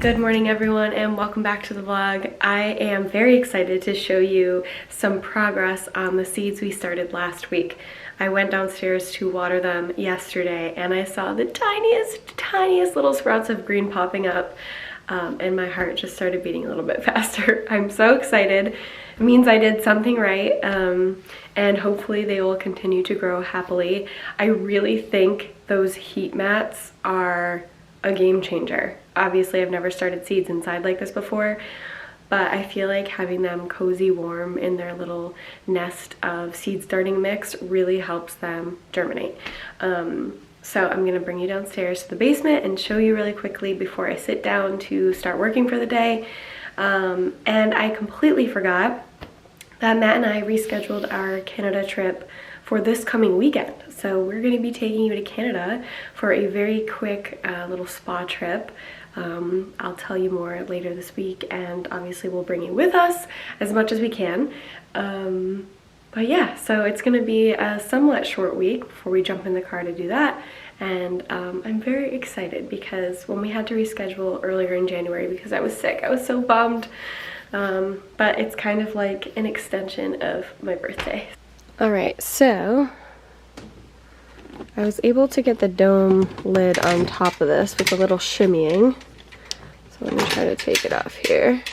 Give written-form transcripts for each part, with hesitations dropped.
Good morning everyone and welcome back to the vlog. I am very excited to show you some progress on the seeds we started last week. I went downstairs to water them yesterday and I saw the tiniest little sprouts of green popping up and my heart just started beating a little bit faster. I'm so excited. It means I did something right and hopefully they will continue to grow happily. I really think those heat mats are a game changer. Obviously, I've never started seeds inside like this before, but I feel like having them cozy warm in their little nest of seed starting mix really helps them germinate. So I'm gonna bring you downstairs to the basement and show you really quickly before I sit down to start working for the day. And I completely forgot that Matt and I rescheduled our Canada trip for this coming weekend. So we're gonna be taking you to Canada for a very quick little spa trip. I'll tell you more later this week and obviously we'll bring you with us as much as we can. But yeah, so it's gonna be a somewhat short week before we jump in the car to do that. And I'm very excited because when we had to reschedule earlier in January because I was sick, I was so bummed. But it's kind of like an extension of my birthday. All right, so I was able to get the dome lid on top of this with a little shimmying. So let me try to take it off here.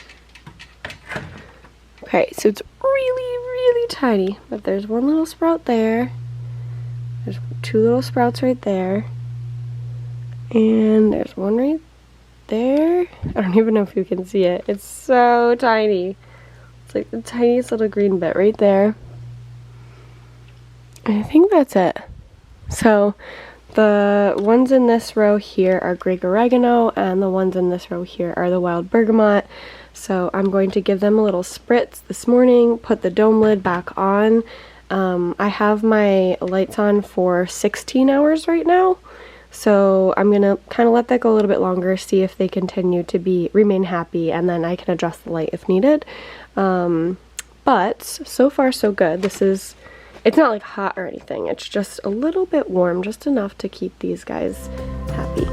Okay, so it's really tiny, but there's one little sprout there. There's two little sprouts right there. And there's one right there. I don't even know if you can see it. It's so tiny. It's like the tiniest little green bit right there. I think that's it. So the ones in this row here are Greek oregano and the ones in this row here are the wild bergamot. So I'm going to give them a little spritz this morning, put the dome lid back on. I have my lights on for 16 hours right now. So I'm gonna kind of let that go a little bit longer, see if they continue to remain happy, and then I can adjust the light if needed. But so far so good. It's not like hot or anything, it's just a little bit warm, just enough to keep these guys happy.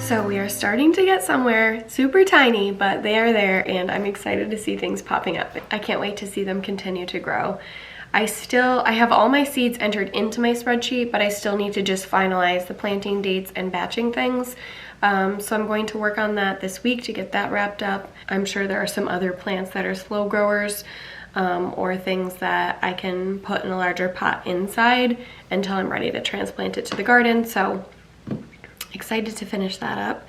So we are starting to get somewhere, super tiny, but they are there and I'm excited to see things popping up. I can't wait to see them continue to grow. I have all my seeds entered into my spreadsheet, but I still need to just finalize the planting dates and batching things. So I'm going to work on that this week to get that wrapped up. I'm sure there are some other plants that are slow growers or things that I can put in a larger pot inside until I'm ready to transplant it to the garden. So excited to finish that up.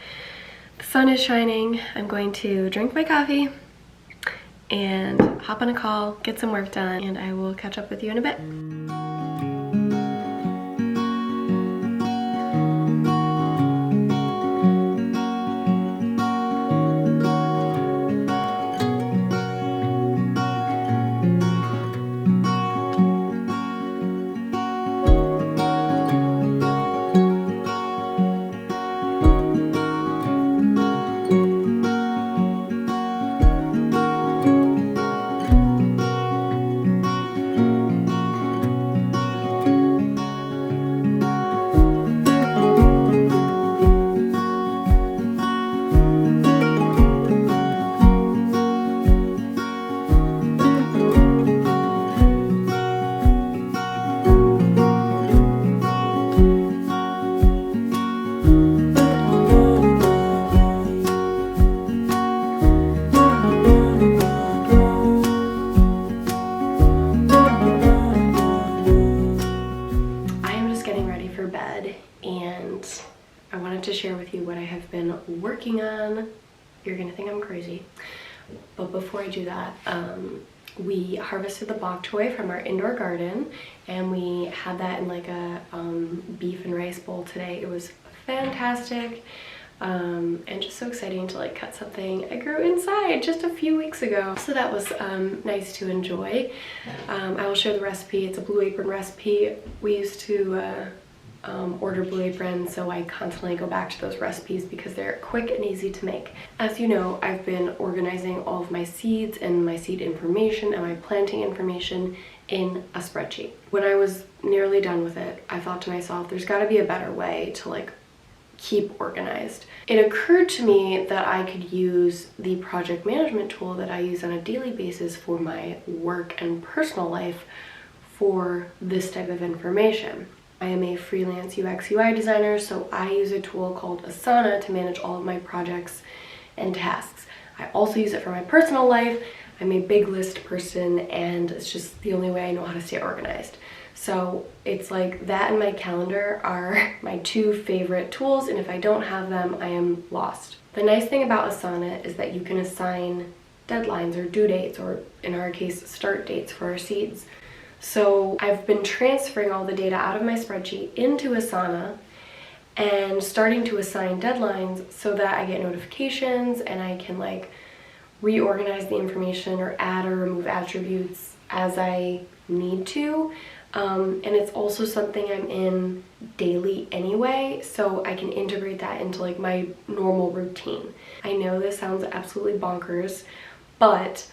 The sun is shining. I'm going to drink my coffee and hop on a call, get some work done, and I will catch up with you in a bit. Working on. You're gonna think I'm crazy, but before I do that, we harvested the bok choy from our indoor garden and we had that in like a beef and rice bowl today. It was fantastic and just so exciting to like cut something I grew inside just a few weeks ago. So that was nice to enjoy. I will share the recipe. It's a Blue Apron recipe. We used to order Blue Apron, so I constantly go back to those recipes because they're quick and easy to make. As you know, I've been organizing all of my seeds and my seed information and my planting information in a spreadsheet. When I was nearly done with it, I thought to myself, there's got to be a better way to like keep organized. It occurred to me that I could use the project management tool that I use on a daily basis for my work and personal life for this type of information. I am a freelance UX UI designer, so I use a tool called Asana to manage all of my projects and tasks. I also use it for my personal life. I'm a big list person, and it's just the only way I know how to stay organized. So it's like that and my calendar are my two favorite tools, and if I don't have them, I am lost. The nice thing about Asana is that you can assign deadlines or due dates, or in our case, start dates for our seeds. So I've been transferring all the data out of my spreadsheet into Asana and starting to assign deadlines so that I get notifications and I can like reorganize the information or add or remove attributes as I need to. And it's also something I'm in daily anyway, so I can integrate that into like my normal routine. I know this sounds absolutely bonkers, but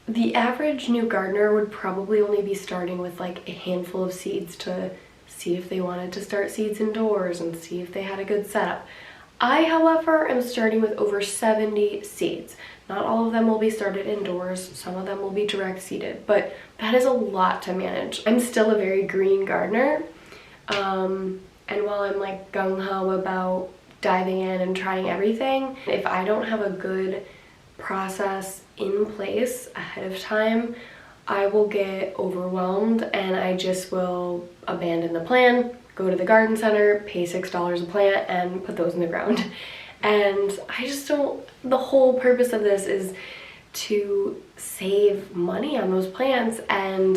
the average new gardener would probably only be starting with like a handful of seeds to see if they wanted to start seeds indoors and see if they had a good setup. I, however, am starting with over 70 seeds. Not all of them will be started indoors, some of them will be direct seeded, but that is a lot to manage. I'm still a very green gardener, and while I'm like gung-ho about diving in and trying everything, if I don't have a good process in place ahead of time, I will get overwhelmed and I just will abandon the plan, go to the garden center, pay $6 a plant, and put those in the ground. And I just don't, the whole purpose of this is to save money on those plants and,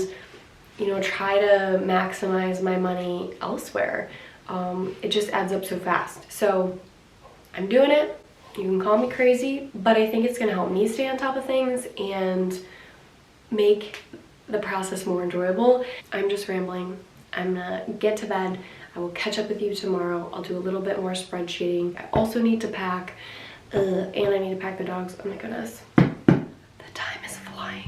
you know, try to maximize my money elsewhere. It just adds up so fast. So I'm doing it. You can call me crazy, but I think it's gonna help me stay on top of things and make the process more enjoyable. I'm just rambling. I'm gonna get to bed. I will catch up with you tomorrow. I'll do a little bit more spreadsheeting. I also need to pack, and I need to pack the dogs. Oh my goodness. The time is flying.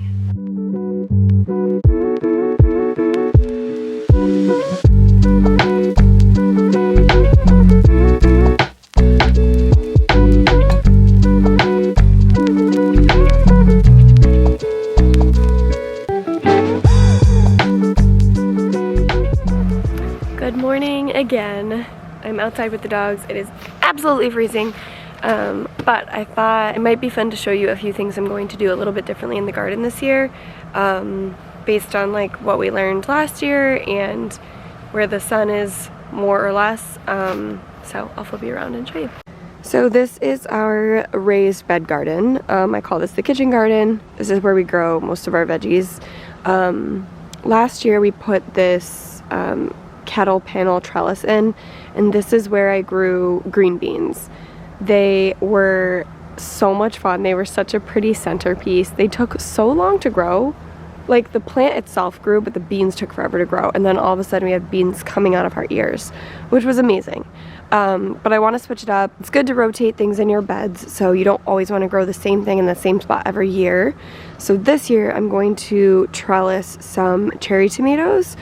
Good morning again. I'm outside with the dogs. It is absolutely freezing, but I thought it might be fun to show you a few things I'm going to do a little bit differently in the garden this year, based on like what we learned last year and where the sun is more or less. So I'll flip you around and show you. So this is our raised bed garden. I call this the kitchen garden. This is where we grow most of our veggies. Last year we put this kettle panel trellis in, and this is where I grew green beans. They were so much fun. They were such a pretty centerpiece. They took so long to grow. Like the plant itself grew, but the beans took forever to grow, and then all of a sudden we had beans coming out of our ears, which was amazing. But I want to switch it up. It's good to rotate things in your beds, so you don't always want to grow the same thing in the same spot every year. So this year I'm going to trellis some cherry tomatoes.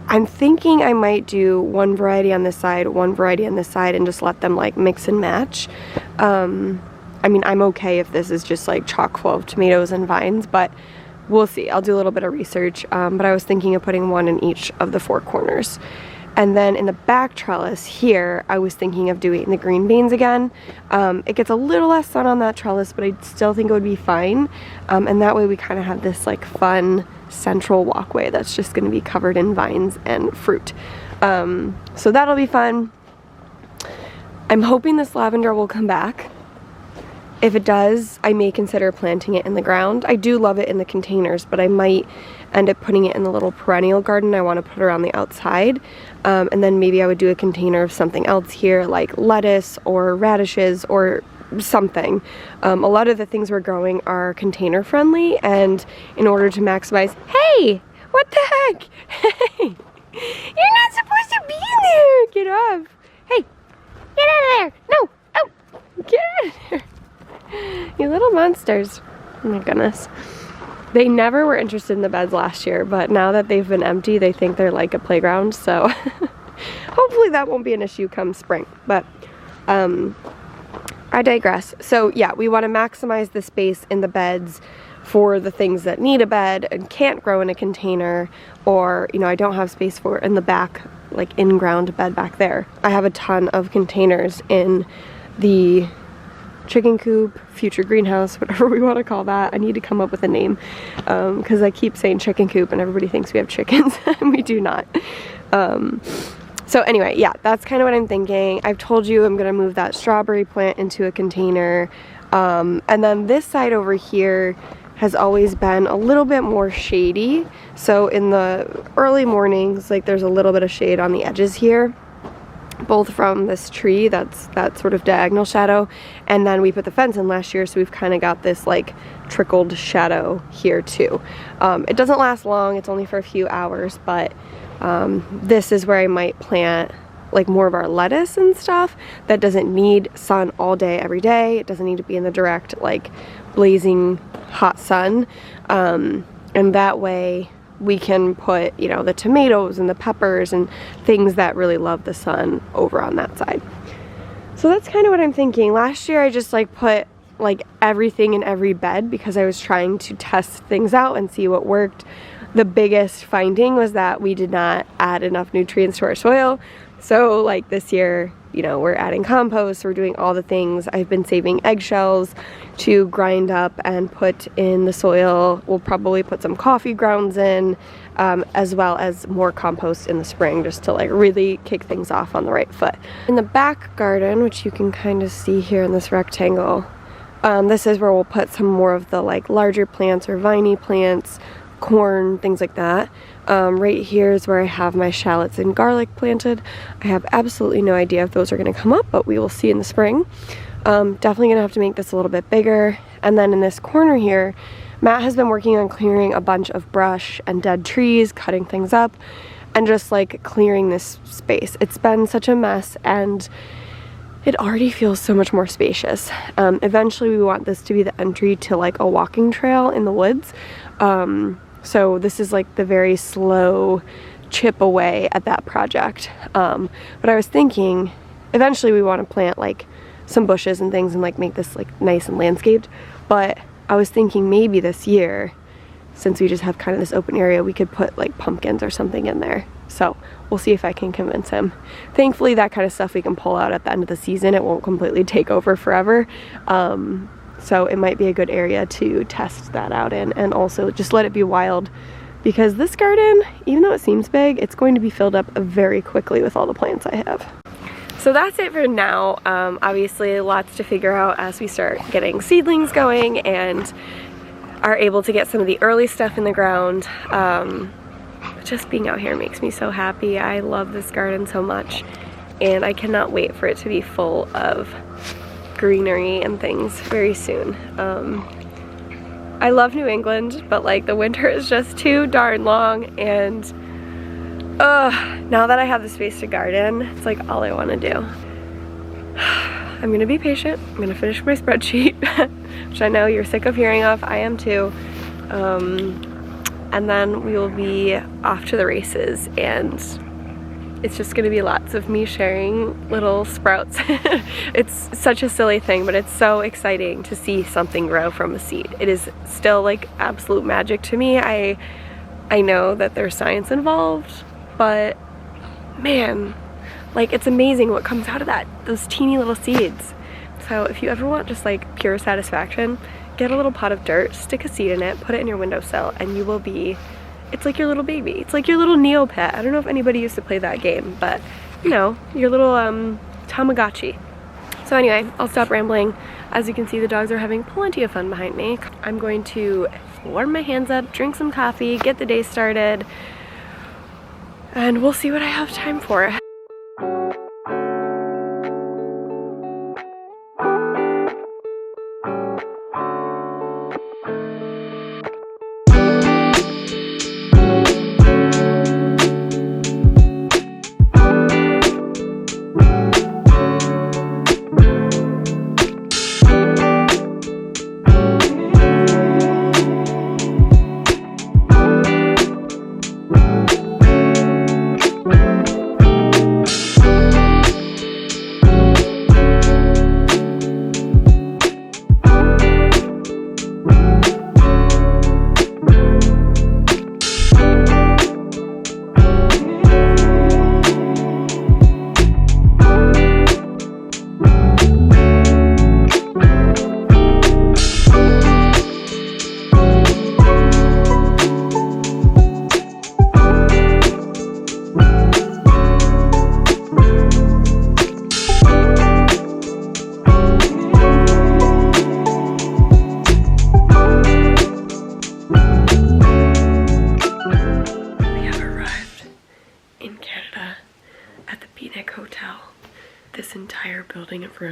I'm thinking I might do one variety on this side, one variety on this side, and just let them like mix and match. I mean, I'm okay if this is just like chock full of tomatoes and vines, but we'll see. I'll do a little bit of research, but I was thinking of putting one in each of the four corners. And then in the back trellis here, I was thinking of doing the green beans again. It gets a little less sun on that trellis, but I still think it would be fine. And that way we kind of have this like fun central walkway that's just going to be covered in vines and fruit. So that'll be fun. I'm hoping this lavender will come back. If it does, I may consider planting it in the ground. I do love it in the containers, but I might end up putting it in the little perennial garden I want to put around the outside. And then maybe I would do a container of something else here, like lettuce or radishes or something. A lot of the things we're growing are container friendly, and in order to maximize, hey, what the heck? Hey, You're not supposed to be in there. Get off. Hey, get out of there. No. Oh, get out of there. You little monsters. Oh my goodness. They never were interested in the beds last year, but now that they've been empty, they think they're like a playground. So hopefully that won't be an issue come spring. But I digress. So yeah, we want to maximize the space in the beds for the things that need a bed and can't grow in a container, or, you know, I don't have space for in the back, like in-ground bed back there. I have a ton of containers in the chicken coop, future greenhouse, whatever we want to call that. I need to come up with a name because I keep saying chicken coop and everybody thinks we have chickens and we do not. So anyway, yeah, that's kind of what I'm thinking. I've told you I'm going to move that strawberry plant into a container. And then this side over here has always been a little bit more shady. So in the early mornings, like there's a little bit of shade on the edges here, both from this tree, that's that sort of diagonal shadow, and then we put the fence in last year, so we've kind of got this like trickled shadow here too. It doesn't last long, it's only for a few hours, but this is where I might plant like more of our lettuce and stuff that doesn't need sun all day every day. It doesn't need to be in the direct like blazing hot sun, and that way we can put, you know, the tomatoes and the peppers and things that really love the sun over on that side. So that's kind of what I'm thinking. Last year I just like put like everything in every bed because I was trying to test things out and see what worked. The biggest finding was that we did not add enough nutrients to our soil. So like this year, you know, we're adding compost, we're doing all the things. I've been saving eggshells to grind up and put in the soil. We'll probably put some coffee grounds in, as well as more compost in the spring, just to like really kick things off on the right foot. In the back garden, which you can kind of see here in this rectangle, this is where we'll put some more of the like larger plants or viney plants, corn, things like that. Right here is where I have my shallots and garlic planted. I have absolutely no idea if those are going to come up, but we will see in the spring. Definitely going to have to make this a little bit bigger. And then in this corner here, Matt has been working on clearing a bunch of brush and dead trees, cutting things up, and just like clearing this space. It's been such a mess and it already feels so much more spacious. Eventually we want this to be the entry to like a walking trail in the woods. So this is like the very slow chip away at that project. But I was thinking eventually we want to plant like some bushes and things and like make this like nice and landscaped. But I was thinking maybe this year, since we just have kind of this open area, we could put like pumpkins or something in there. So we'll see if I can convince him. Thankfully that kind of stuff we can pull out at the end of the season. It won't completely take over forever. So it might be a good area to test that out in, and also just let it be wild, because this garden, even though it seems big, it's going to be filled up very quickly with all the plants I have. So that's it for now. Obviously lots to figure out as we start getting seedlings going and are able to get some of the early stuff in the ground. Just being out here makes me so happy. I love this garden so much, and I cannot wait for it to be full of greenery and things very soon. I love New England, but like the winter is just too darn long, and now that I have the space to garden, it's like all I want to do. I'm gonna be patient. I'm gonna finish my spreadsheet, which I know you're sick of hearing of. I am too. And then we will be off to the races, and it's just gonna be lots of me sharing little sprouts. It's such a silly thing, but it's so exciting to see something grow from a seed. It is still like absolute magic to me. I know that there's science involved, but man, like it's amazing what comes out of that, those teeny little seeds. So if you ever want just like pure satisfaction, get a little pot of dirt, stick a seed in it, put it in your windowsill, and you will be, it's like your little baby. It's like your little Neopet. I don't know if anybody used to play that game, but you know, your little Tamagotchi. So anyway, I'll stop rambling. As you can see, the dogs are having plenty of fun behind me. I'm going to warm my hands up, drink some coffee, get the day started, and we'll see what I have time for.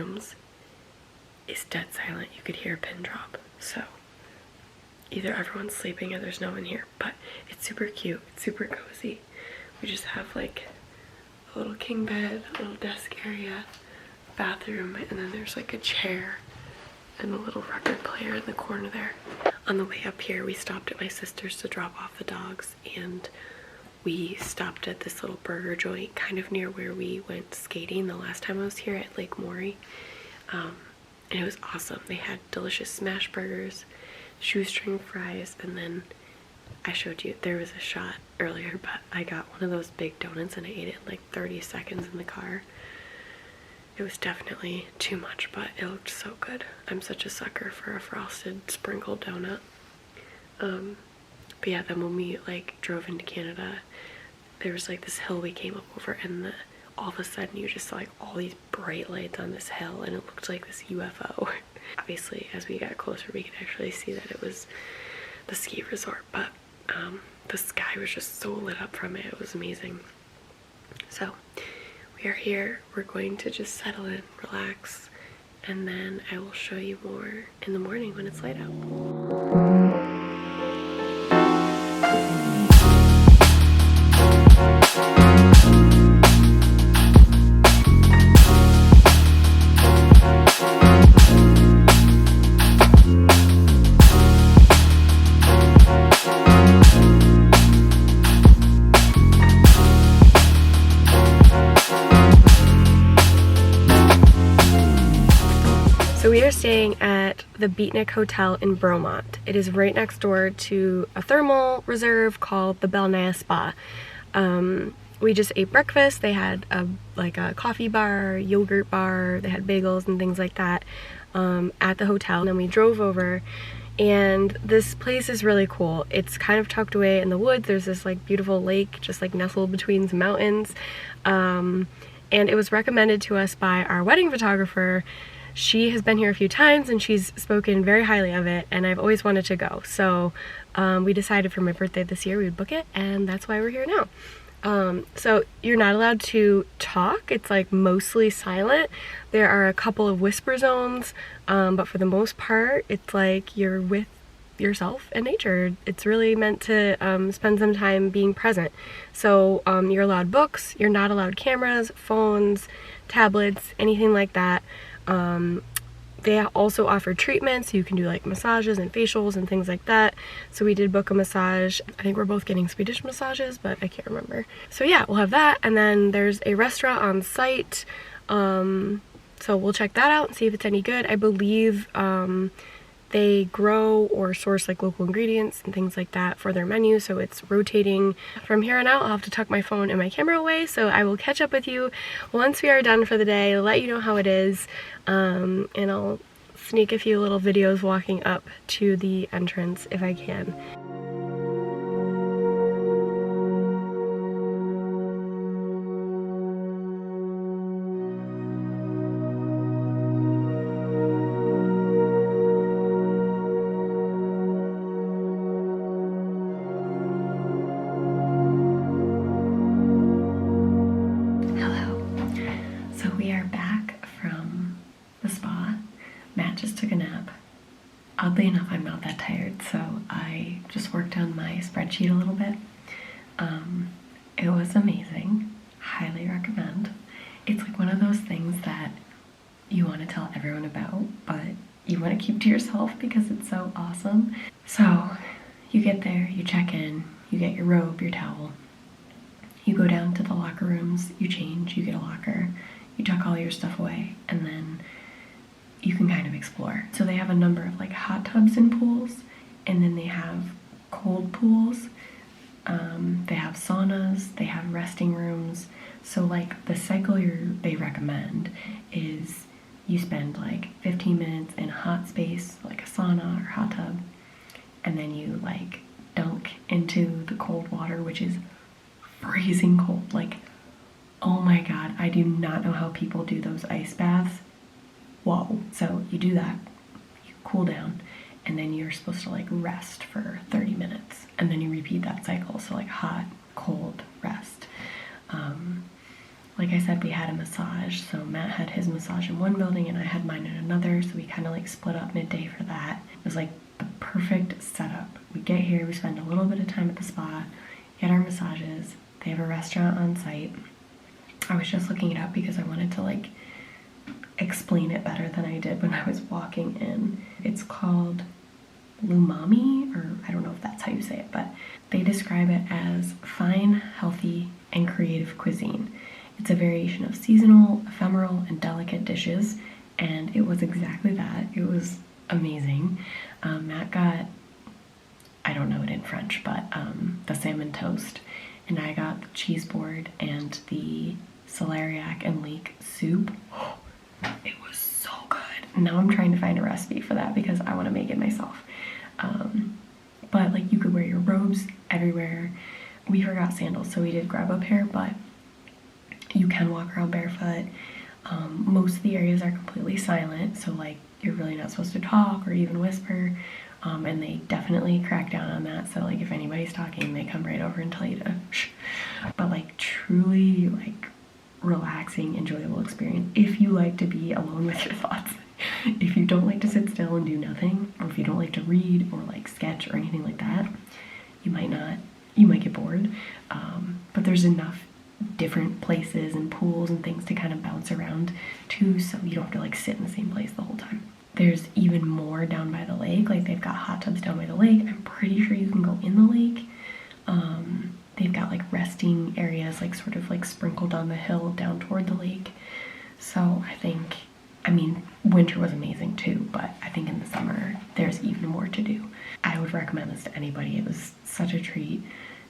rooms is dead silent. You could hear a pin drop. So either everyone's sleeping or there's no one here, but it's super cute. It's super cozy. We just have like a little king bed, a little desk area, bathroom, and then there's like a chair and a little record player in the corner there. On the way up here, we stopped at my sister's to drop off the dogs, and we stopped at this little burger joint kind of near where we went skating the last time I was here at Lake Maury. And it was awesome. They had delicious smash burgers, shoestring fries, and then I showed you there was a shot earlier, but I got one of those big donuts and I ate it in like 30 seconds in the car. It was definitely too much, but it looked so good. I'm such a sucker for a frosted sprinkled donut. But yeah, then when we like drove into Canada, there was like this hill we came up over, and all of a sudden you just saw like all these bright lights on this hill, and it looked like this UFO. Obviously, as we got closer, we could actually see that it was the ski resort, but the sky was just so lit up from it. It was amazing. So we are here. We're going to just settle in, relax, and then I will show you more in the morning when it's light out. So we are staying at the Beatnik Hotel in Bromont. It is right next door to a thermal reserve called the Balnea Spa. We just ate breakfast. They had a coffee bar, yogurt bar, they had bagels and things like that at the hotel. And then we drove over, and this place is really cool. It's kind of tucked away in the woods. There's this like beautiful lake just like nestled between some mountains. And it was recommended to us by our wedding photographer. She has been here a few times and she's spoken very highly of it, and I've always wanted to go. So we decided for my birthday this year we would book it, and that's why we're here now. So you're not allowed to talk. It's like mostly silent. There are a couple of whisper zones, but for the most part it's like you're with yourself and nature. It's really meant to spend some time being present. So you're allowed books, you're not allowed cameras, phones, tablets, anything like that. They also offer treatments. You can do like massages and facials and things like that. So we did book a massage. I think we're both getting Swedish massages, but I can't remember. So yeah, we'll have that. And then there's a restaurant on site. So we'll check that out and see if it's any good. I believe they grow or source like local ingredients and things like that for their menu, so it's rotating. From here on out, I'll have to tuck my phone and my camera away, so I will catch up with you once we are done for the day, let you know how it is, and I'll sneak a few little videos walking up to the entrance if I can. Oddly enough, I'm not that tired, so I just worked on my spreadsheet a little bit. It was amazing. Highly recommend. It's like one of those things that you want to tell everyone about, but you want to keep to yourself because it's so awesome. So you get there, you check in, you get your robe, your towel, you go down to the locker rooms, you change, you get a locker, you tuck all your stuff away, and then you can kind of explore. So they have a number of like hot tubs and pools, and then they have cold pools, they have saunas, they have resting rooms. So like the cycle they recommend is you spend like 15 minutes in a hot space, like a sauna or hot tub, and then you like dunk into the cold water, which is freezing cold. Like, oh my god, I do not know how people do those ice baths. Whoa. So you do that, you cool down, and then you're supposed to like rest for 30 minutes, and then you repeat that cycle. So like hot, cold, rest. like I said, we had a massage. So Matt had his massage in one building and I had mine in another. So we kind of like split up midday for that. It was like the perfect setup. We get here, we spend a little bit of time at the spa, get our massages. They have a restaurant on site. I was just looking it up because I wanted to like explain it better than I did when I was walking in. It's called Lumami, or I don't know if that's how you say it, but they describe it as fine, healthy, and creative cuisine. It's a variation of seasonal, ephemeral, and delicate dishes, and it was exactly that. It was amazing. Matt got, I don't know it in French, but the salmon toast, and I got the cheese board and the celeriac and leek soup. It was so good. Now I'm trying to find a recipe for that because I want to make it myself. But like you could wear your robes everywhere. We forgot sandals, so we did grab a pair, but you can walk around barefoot. Most of the areas are completely silent, so like you're really not supposed to talk or even whisper. And they definitely crack down on that, so like if anybody's talking, they come right over and tell you to shh. But like truly like relaxing, enjoyable experience if you like to be alone with your thoughts. If you don't like to sit still and do nothing, or if you don't like to read or like sketch or anything like that, you might get bored. But there's enough different places and pools and things to kind of bounce around to, so you don't have to like sit in the same place the whole time. There's even more down by the lake. Like they've got hot tubs down by the lake. I'm pretty sure you can go in the lake. They've got like resting areas like sort of like sprinkled on the hill down toward the lake. So I mean, winter was amazing too, but I think in the summer there's even more to do. I would recommend this to anybody. It was such a treat,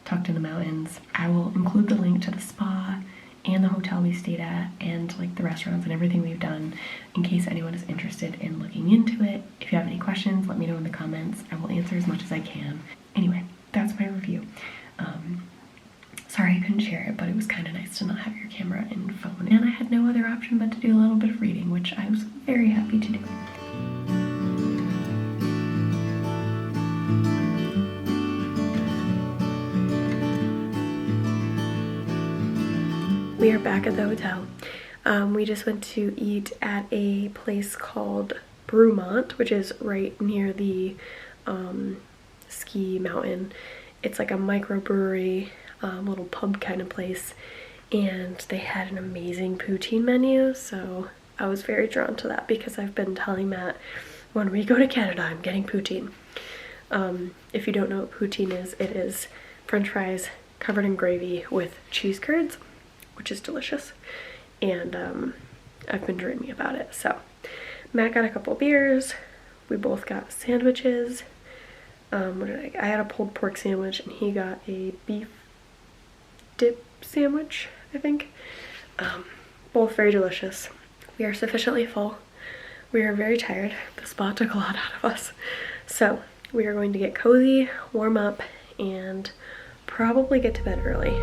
tucked in the mountains. I will include the link to the spa and the hotel we stayed at and like the restaurants and everything we've done in case anyone is interested in looking into it. If you have any questions, let me know in the comments. I will answer as much as I can. Anyway, that's my review. Sorry I couldn't share it, but it was kind of nice to not have your camera and phone. And I had no other option but to do a little bit of reading, which I was very happy to do. We are back at the hotel. We just went to eat at a place called Bromont, which is right near the ski mountain. It's like a microbrewery, little pub kind of place, and they had an amazing poutine menu, so I was very drawn to that because I've been telling Matt when we go to Canada I'm getting poutine. If you don't know what poutine is, it is french fries covered in gravy with cheese curds, which is delicious, and I've been dreaming about it. So Matt got a couple beers, we both got sandwiches. What did I had a pulled pork sandwich and he got a beef dip sandwich, I think. Both very delicious. We are sufficiently full. We are very tired. The spa took a lot out of us. So we are going to get cozy, warm up, and probably get to bed early.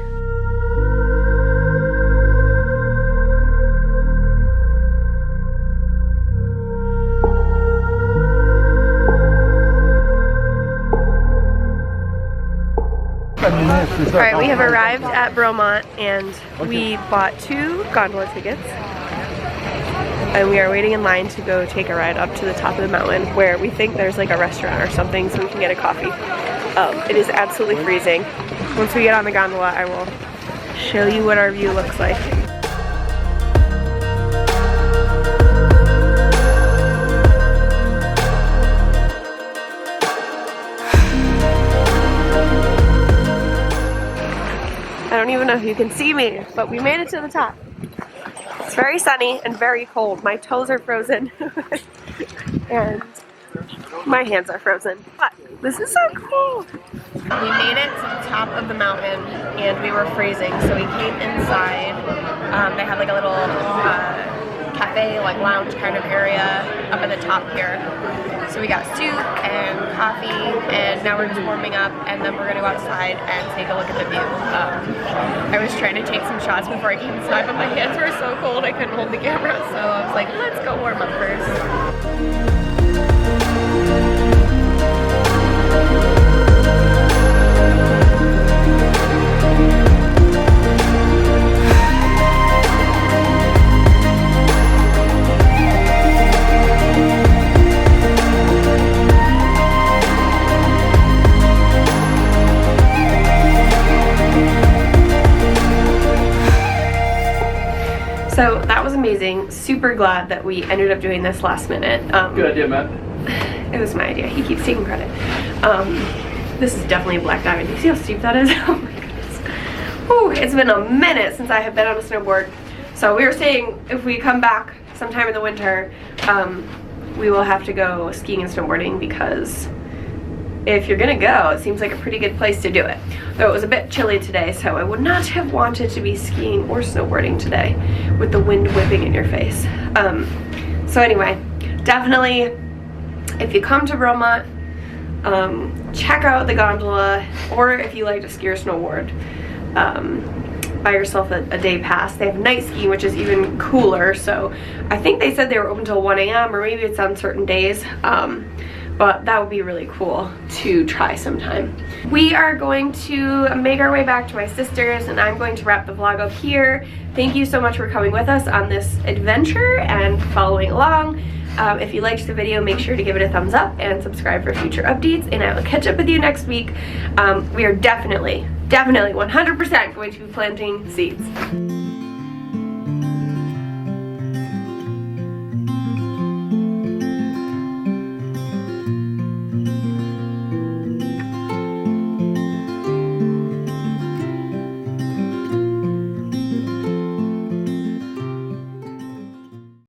Alright, we have arrived at Bromont and we bought 2 gondola tickets. And we are waiting in line to go take a ride up to the top of the mountain where we think there's like a restaurant or something so we can get a coffee. It is absolutely freezing. Once we get on the gondola, I will show you what our view looks like. I don't even know if you can see me, but we made it to the top. It's very sunny and very cold. My toes are frozen and my hands are frozen, but this is so cool. We made it to the top of the mountain and we were freezing, so we came inside. They have like a little cafe, like lounge kind of area up at the top here. So we got soup and coffee, and now we're just warming up, and then we're gonna go outside and take a look at the view. I was trying to take some shots before I came inside, but my hands were so cold I couldn't hold the camera, so I was like, let's go warm up first. super glad that we ended up doing this last minute. Good idea, Matt. It was my idea. He keeps taking credit. This is definitely a black diamond. You see how steep that is? Oh my goodness. Whew, it's been a minute since I have been on a snowboard. So we were saying if we come back sometime in the winter, we will have to go skiing and snowboarding, because if you're gonna go, it seems like a pretty good place to do it. Though it was a bit chilly today, so I would not have wanted to be skiing or snowboarding today with the wind whipping in your face. So anyway, definitely, if you come to Bromont, check out the gondola, or if you like to ski or snowboard, buy yourself a day pass. They have night skiing, which is even cooler, so I think they said they were open till 1 a.m. or maybe it's on certain days, but that would be really cool to try sometime. We are going to make our way back to my sister's, and I'm going to wrap the vlog up here. Thank you so much for coming with us on this adventure and following along. If you liked the video, make sure to give it a thumbs up and subscribe for future updates, and I will catch up with you next week. We are definitely 100% going to be planting seeds.